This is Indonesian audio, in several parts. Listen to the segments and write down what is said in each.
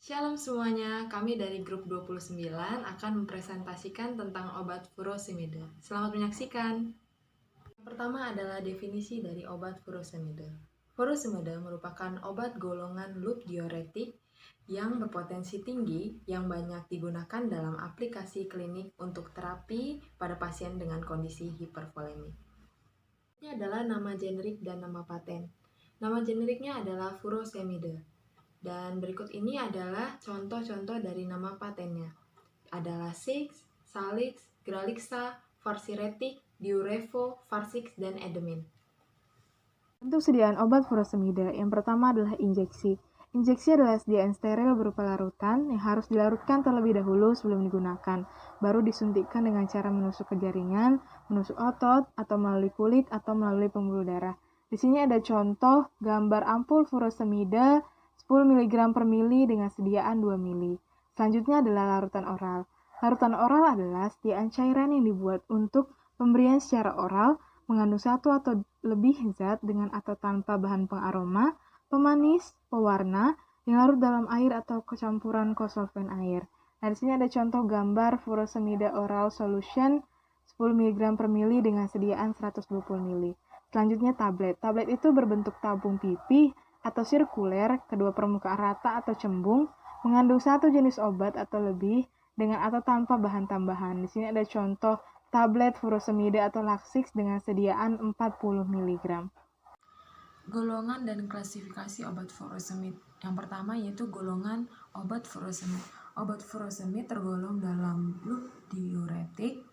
Shalom semuanya, kami dari grup 29 akan mempresentasikan tentang obat furosemide. Selamat menyaksikan. Yang pertama adalah definisi dari obat furosemide. Furosemide merupakan obat golongan loop diuretik yang berpotensi tinggi yang banyak digunakan dalam aplikasi klinik untuk terapi pada pasien dengan kondisi hipervolemi. Ini adalah nama generik dan nama paten. Nama generiknya adalah furosemide. Dan berikut ini adalah contoh-contoh dari nama patennya. Adalah Six, Salix, Gralixa, Farxiretic, Diurevo, Farsix, dan Edemin. Untuk sediaan obat furosemida, yang pertama adalah injeksi. Injeksi adalah sediaan steril berupa larutan yang harus dilarutkan terlebih dahulu sebelum digunakan, baru disuntikkan dengan cara menusuk ke jaringan, menusuk otot, atau melalui kulit atau melalui pembuluh darah. Di sini ada contoh gambar ampul furosemida 10 mg per mili dengan sediaan 2 mili. Selanjutnya adalah larutan oral. Larutan oral adalah sediaan cairan yang dibuat untuk pemberian secara oral, mengandung satu atau lebih zat dengan atau tanpa bahan pengaroma, pemanis, pewarna, yang larut dalam air atau kecampuran kosolven air. Nah, di sini ada contoh gambar furosemida oral solution 10 mg per mili dengan sediaan 120 mili. Selanjutnya tablet. Tablet itu berbentuk tabung pipih atau sirkuler, kedua permukaan rata atau cembung, mengandung satu jenis obat atau lebih dengan atau tanpa bahan tambahan. Di sini ada contoh tablet furosemida atau Lasix dengan sediaan 40 mg. Golongan dan klasifikasi obat furosemid. Yang pertama yaitu golongan obat furosemid. Obat furosemid tergolong dalam loop diuretik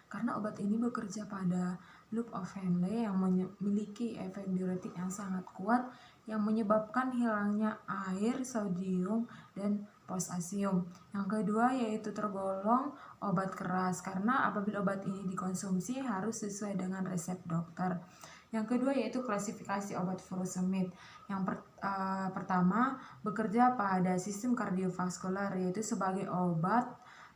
karena obat ini bekerja pada loop of Henle yang memiliki efek diuretik yang sangat kuat yang menyebabkan hilangnya air, sodium, dan potasium. Yang kedua yaitu tergolong obat keras karena apabila obat ini dikonsumsi harus sesuai dengan resep dokter. Yang kedua yaitu klasifikasi obat furosemid. Yang pertama bekerja pada sistem kardiovaskular yaitu sebagai obat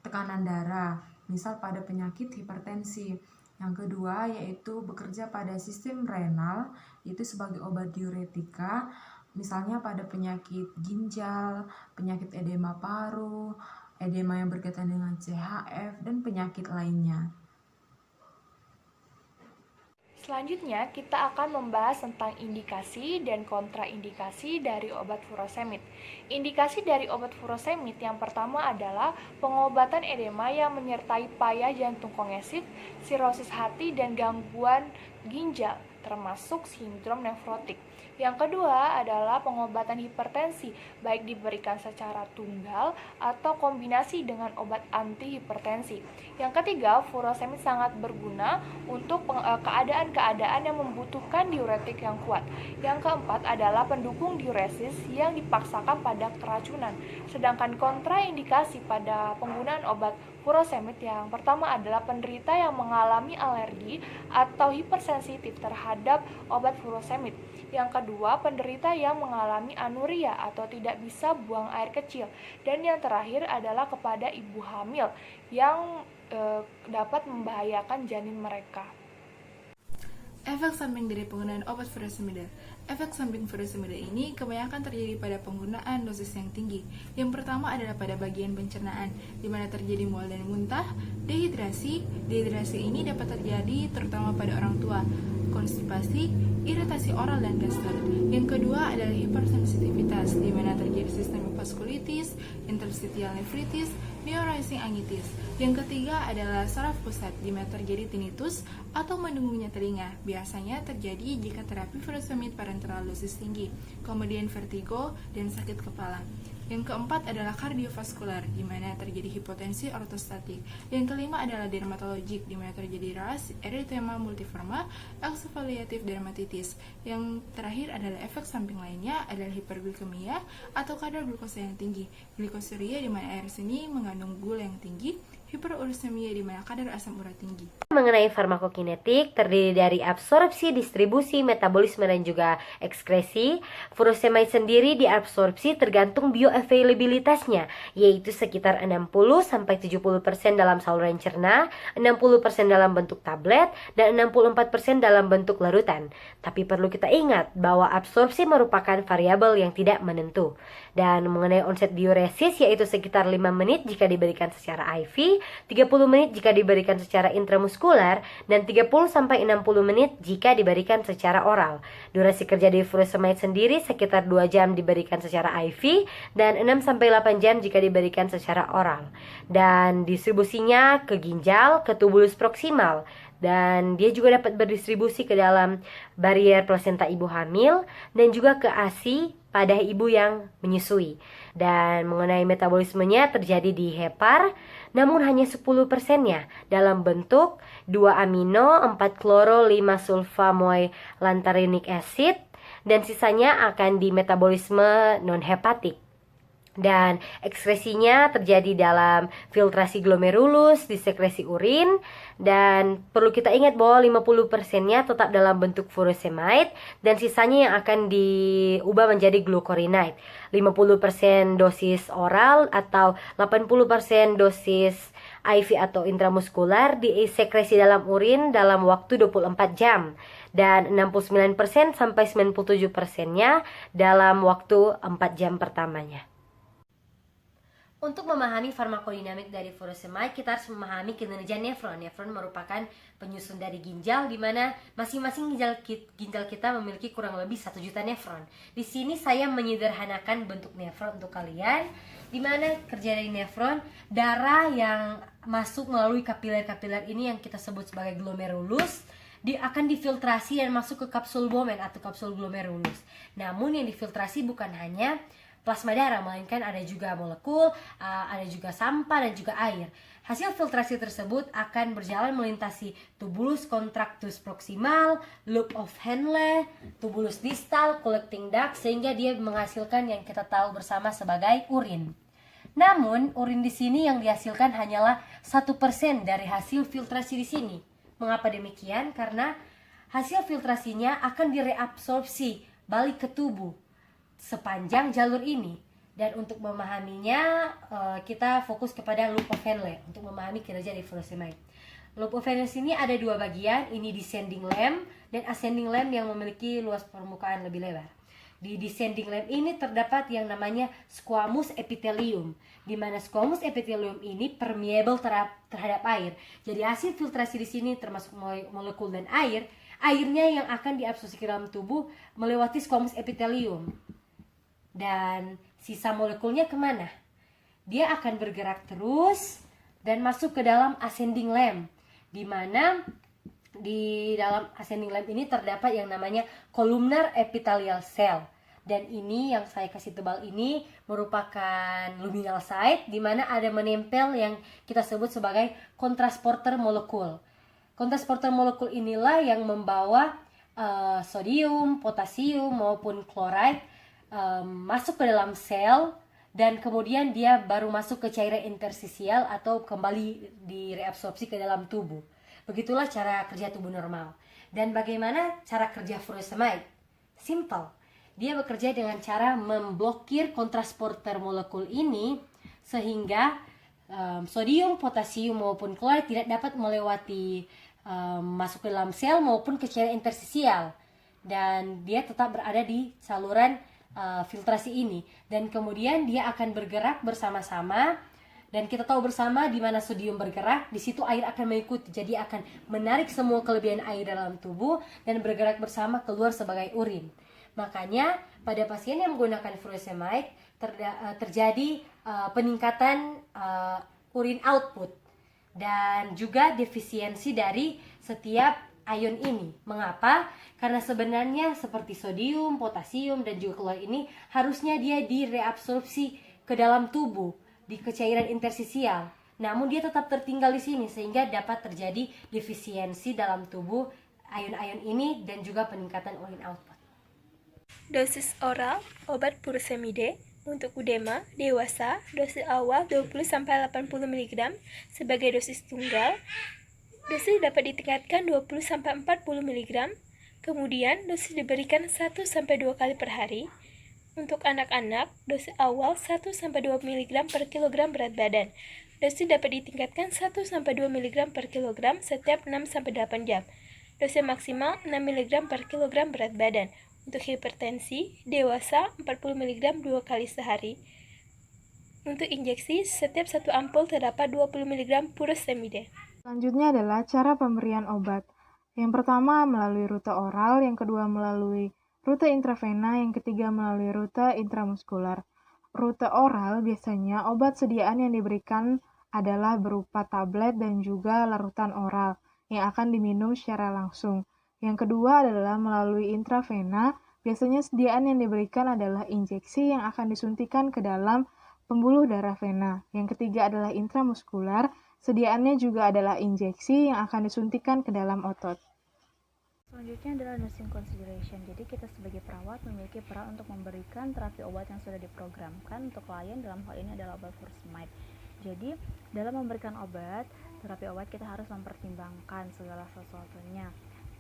tekanan darah, misal pada penyakit hipertensi. Yang kedua yaitu bekerja pada sistem renal yaitu sebagai obat diuretika, misalnya pada penyakit ginjal, penyakit edema paru, edema yang berkaitan dengan CHF, dan penyakit lainnya. Selanjutnya, kita akan membahas tentang indikasi dan kontraindikasi dari obat furosemid. Indikasi dari obat furosemid yang pertama adalah pengobatan edema yang menyertai payah jantung kongesif, sirosis hati, dan gangguan ginjal, termasuk sindrom nefrotik. Yang kedua adalah pengobatan hipertensi, baik diberikan secara tunggal atau kombinasi dengan obat antihipertensi. Yang ketiga, furosemid sangat berguna untuk keadaan-keadaan yang membutuhkan diuretik yang kuat. Yang keempat adalah pendukung diuresis yang dipaksakan pada keracunan. Sedangkan kontraindikasi pada penggunaan obat furosemid yang pertama adalah penderita yang mengalami alergi atau hipersensitif terhadap obat furosemid. Yang kedua, penderita yang mengalami anuria atau tidak bisa buang air kecil. Dan yang terakhir adalah kepada ibu hamil yang dapat membahayakan janin mereka. Efek samping dari penggunaan obat furosemida. Efek samping furosemida ini kebanyakan terjadi pada penggunaan dosis yang tinggi. Yang pertama adalah pada bagian pencernaan, di mana terjadi mual dan muntah, dehidrasi. Dehidrasi ini dapat terjadi terutama pada orang tua, konstipasi, iritasi oral dan gastro. Yang kedua adalah hipersensitivitas, di mana terjadi sistemik vaskulitis, interstitial nefritis, neuralizing angitis. Yang ketiga adalah saraf pusat, di mana terjadi tinnitus atau mendengungnya telinga. Biasanya terjadi jika terapi furosemid parenteral dosis tinggi, kemudian vertigo dan sakit kepala. Yang keempat adalah kardiovaskular, di mana terjadi hipotensi ortostatik. Yang kelima adalah dermatologik, di mana terjadi ras, erythema multiforme, exfoliative dermatitis. Yang terakhir adalah efek samping lainnya adalah hiperglikemia atau kadar glukosa yang tinggi, glikosuria di mana air seni mengandung gula yang tinggi, hiperursemia di mana kadar asam urat tinggi. Mengenai farmakokinetik, terdiri dari absorpsi, distribusi, metabolisme, dan juga ekskresi. Furosemide sendiri diabsorpsi tergantung bioavailabilitasnya, yaitu sekitar 60-70% dalam saluran cerna, 60% dalam bentuk tablet, dan 64% dalam bentuk larutan. Tapi perlu kita ingat bahwa absorpsi merupakan variabel yang tidak menentu. Dan mengenai onset diuresis, yaitu sekitar 5 menit jika diberikan secara IV, 30 menit jika diberikan secara intramuskuler, dan 30-60 menit jika diberikan secara oral. Durasi kerja dari furosemide sendiri sekitar 2 jam diberikan secara IV dan 6-8 jam jika diberikan secara oral. Dan distribusinya ke ginjal, ke tubulus proksimal, dan dia juga dapat berdistribusi ke dalam barier plasenta ibu hamil dan juga ke ASI pada ibu yang menyusui. Dan mengenai metabolismenya terjadi di hepar, namun hanya 10%-nya dalam bentuk 2 amino, 4 kloro, 5 sulfamoy lantarinic acid, dan sisanya akan di metabolisme non-hepatik. Dan ekskresinya terjadi dalam filtrasi glomerulus, di sekresi urin, dan perlu kita ingat bahwa 50%-nya tetap dalam bentuk furosemide dan sisanya yang akan diubah menjadi glucuronide. 50% dosis oral atau 80% dosis IV atau intramuskular disekresi dalam urin dalam waktu 24 jam dan 69% sampai 97%-nya dalam waktu 4 jam pertamanya. Untuk memahami farmakodinamik dari furosemide, kita harus memahami kinerja nefron. Nefron merupakan penyusun dari ginjal, di mana masing-masing ginjal kita memiliki kurang lebih 1 juta nefron. Di sini saya menyederhanakan bentuk nefron untuk kalian, di mana kerja dari nefron, darah yang masuk melalui kapiler-kapiler ini yang kita sebut sebagai glomerulus, akan difiltrasi dan masuk ke kapsul Bowman atau kapsul glomerulus. Namun yang difiltrasi bukan hanya plasma darah, melainkan ada juga molekul, ada juga sampah dan juga air. Hasil filtrasi tersebut akan berjalan melintasi tubulus contractus proximal, loop of Henle, tubulus distal, collecting duct, sehingga dia menghasilkan yang kita tahu bersama sebagai urin. Namun, urin di sini yang dihasilkan hanyalah 1% dari hasil filtrasi di sini. Mengapa demikian? Karena hasil filtrasinya akan direabsorpsi balik ke tubuh sepanjang jalur ini. Dan untuk memahaminya, kita fokus kepada loop of Henle untuk memahami kinerja dari furosemide. Loop of Henle ini ada 2 bagian, ini descending lamb dan ascending lamb yang memiliki luas permukaan lebih lebar. Di descending lamb ini terdapat yang namanya squamous epithelium, di mana squamous epithelium ini permeable terhadap air. Jadi hasil filtrasi di sini termasuk molekul dan airnya yang akan diabsorpsi ke dalam tubuh melewati squamous epithelium. Dan sisa molekulnya kemana? Dia akan bergerak terus dan masuk ke dalam ascending lamb, di mana di dalam ascending lamb ini terdapat yang namanya columnar epithelial cell. Dan ini yang saya kasih tebal ini merupakan luminal site, di mana ada menempel yang kita sebut sebagai kontrasporter molekul. Kontrasporter molekul inilah yang membawa sodium, potasium maupun chloride masuk ke dalam sel, dan kemudian dia baru masuk ke cairan interstisial atau kembali direabsorpsi ke dalam tubuh. Begitulah cara kerja tubuh normal. Dan bagaimana cara kerja furosemide? Simple. Dia bekerja dengan cara memblokir kontrasporter molekul ini sehingga sodium, potasium maupun klorida tidak dapat melewati masuk ke dalam sel maupun ke cairan interstisial, dan dia tetap berada di saluran filtrasi ini. Dan kemudian dia akan bergerak bersama-sama, dan kita tahu bersama di mana sodium bergerak, di situ air akan mengikuti. Jadi akan menarik semua kelebihan air dalam tubuh dan bergerak bersama keluar sebagai urin. Makanya pada pasien yang menggunakan furosemide terjadi peningkatan urin output dan juga defisiensi dari setiap ion ini. Mengapa? Karena sebenarnya seperti sodium, potasium dan juga klorida ini harusnya dia direabsorpsi ke dalam tubuh, di cairan interstisial. Namun dia tetap tertinggal di sini sehingga dapat terjadi defisiensi dalam tubuh ion-ion ini dan juga peningkatan urin output. Dosis oral obat furosemide Untuk udema, dewasa, dosis awal 20-80 mg sebagai dosis tunggal. Dosis dapat ditingkatkan 20-40 mg. Kemudian, dosis diberikan 1-2 kali per hari. Untuk anak-anak, dosis awal 1-2 mg per kilogram berat badan. Dosis dapat ditingkatkan 1-2 mg per kilogram setiap 6-8 jam. Dosis maksimal 6 mg per kilogram berat badan. Untuk hipertensi, dewasa 40 mg 2 kali sehari. Untuk injeksi, setiap 1 ampul terdapat 20 mg furosemide. Selanjutnya adalah cara pemberian obat. Yang pertama melalui rute oral, yang kedua melalui rute intravena, yang ketiga melalui rute intramuskular. Rute oral biasanya obat sediaan yang diberikan adalah berupa tablet dan juga larutan oral yang akan diminum secara langsung. Yang kedua adalah melalui intravena, biasanya sediaan yang diberikan adalah injeksi yang akan disuntikan ke dalam pembuluh darah vena. Yang ketiga adalah intramuskular, sediaannya juga adalah injeksi yang akan disuntikan ke dalam otot. Selanjutnya adalah nursing consideration. Jadi kita sebagai perawat memiliki peran untuk memberikan terapi obat yang sudah diprogramkan untuk klien, dalam hal ini adalah obat furosemide. Jadi dalam memberikan obat, terapi obat kita harus mempertimbangkan segala sesuatunya.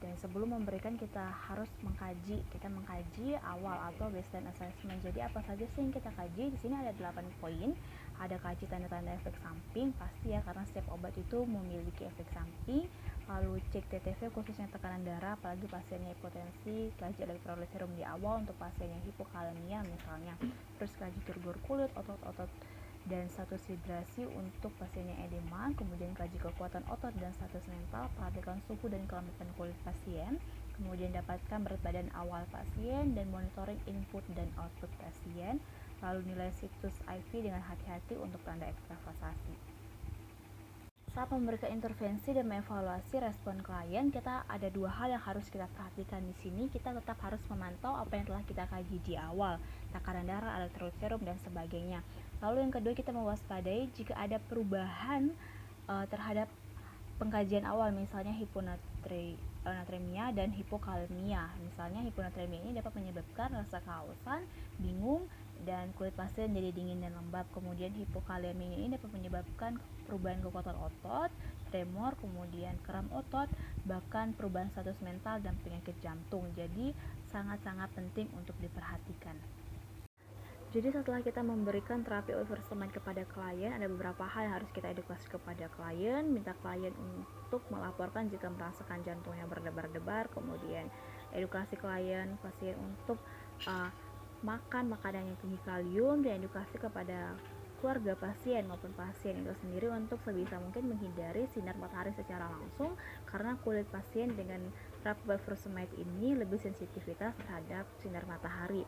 Dan sebelum memberikan kita harus mengkaji awal atau baseline assessment. Jadi apa saja sih yang kita kaji? Di sini ada 8 poin. Ada kaji tanda-tanda efek samping, pasti ya, karena setiap obat itu memiliki efek samping. Lalu cek TTV khususnya tekanan darah, apalagi pasiennya hipotensi. Kaji elektrolit serum di awal untuk pasiennya hipokalemia misalnya. Terus kaji turgor kulit, otot-otot dan status hidrasi untuk pasiennya edema, kemudian kaji kekuatan otot dan status mental, perhatikan suhu dan kelembapan kulit pasien, kemudian dapatkan berat badan awal pasien dan monitoring input dan output pasien, lalu nilai situs IV dengan hati-hati untuk tanda ekstravasasi. Saat memberikan intervensi dan mengevaluasi respon klien, kita ada 2 hal yang harus kita perhatikan di sini. Kita tetap harus memantau apa yang telah kita kaji di awal, tekanan darah, elektrolit serum dan sebagainya. Lalu yang kedua, kita mewaspadai jika ada perubahan terhadap pengkajian awal, misalnya hiponatremia dan hipokalemia. Misalnya hiponatremia ini dapat menyebabkan rasa kehausan, bingung, dan kulit pasien jadi dingin dan lembab. Kemudian hipokalemia ini dapat menyebabkan perubahan kekuatan otot, tremor, kemudian kram otot, bahkan perubahan status mental dan penyakit jantung. Jadi sangat-sangat penting untuk diperhatikan. Jadi setelah kita memberikan terapi furosemide kepada klien, ada beberapa hal yang harus kita edukasi kepada klien. Minta klien untuk melaporkan jika merasakan jantungnya berdebar-debar, kemudian edukasi klien pasien untuk makan makanan yang tinggi kalium, dan edukasi kepada keluarga pasien maupun pasien itu sendiri untuk sebisa mungkin menghindari sinar matahari secara langsung, karena kulit pasien dengan terapi furosemide ini lebih sensitivitas terhadap sinar matahari.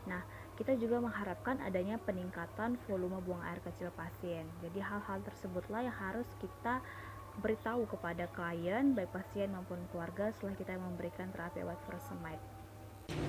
Nah, kita juga mengharapkan adanya peningkatan volume buang air kecil pasien. Jadi hal-hal tersebutlah yang harus kita beritahu kepada klien, baik pasien maupun keluarga, setelah kita memberikan terapi obat furosemide.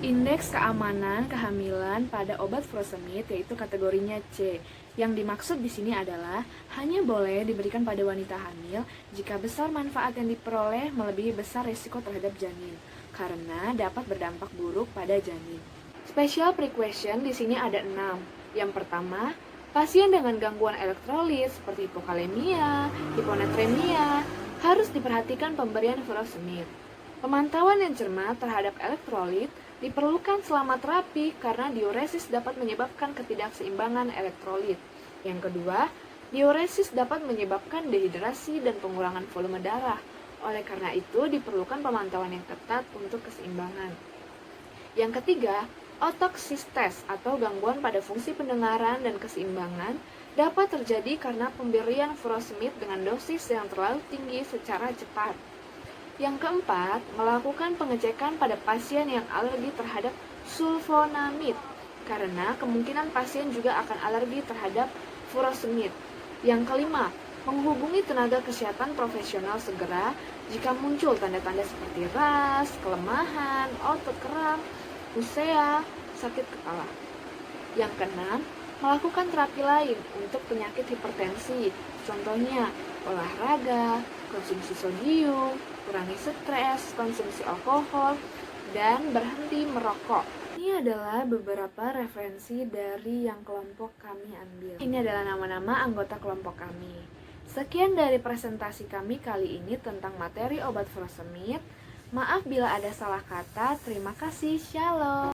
Indeks keamanan kehamilan pada obat furosemide yaitu kategorinya C. Yang dimaksud di sini adalah hanya boleh diberikan pada wanita hamil jika besar manfaat yang diperoleh melebihi besar risiko terhadap janin, karena dapat berdampak buruk pada janin. Special precaution di sini ada 6. Yang pertama, pasien dengan gangguan elektrolit seperti hipokalemia, hiponatremia harus diperhatikan pemberian furosemide. Pemantauan yang cermat terhadap elektrolit diperlukan selama terapi karena diuresis dapat menyebabkan ketidakseimbangan elektrolit. Yang kedua, diuresis dapat menyebabkan dehidrasi dan pengurangan volume darah. Oleh karena itu, diperlukan pemantauan yang ketat untuk keseimbangan. Yang ketiga, otosis test atau gangguan pada fungsi pendengaran dan keseimbangan dapat terjadi karena pemberian furosemide dengan dosis yang terlalu tinggi secara cepat. Yang keempat, melakukan pengecekan pada pasien yang alergi terhadap sulfonamid, karena kemungkinan pasien juga akan alergi terhadap furosemide. Yang kelima, menghubungi tenaga kesehatan profesional segera jika muncul tanda-tanda seperti ras, kelemahan, otot kram, usea, sakit kepala. Yang keenam, melakukan terapi lain untuk penyakit hipertensi, contohnya olahraga, konsumsi sodium, kurangi stres, konsumsi alkohol, dan berhenti merokok. Ini adalah beberapa referensi dari yang kelompok kami ambil. Ini adalah nama-nama anggota kelompok kami. Sekian dari presentasi kami kali ini tentang materi obat furosemid. Maaf bila ada salah kata. Terima kasih. Shalom.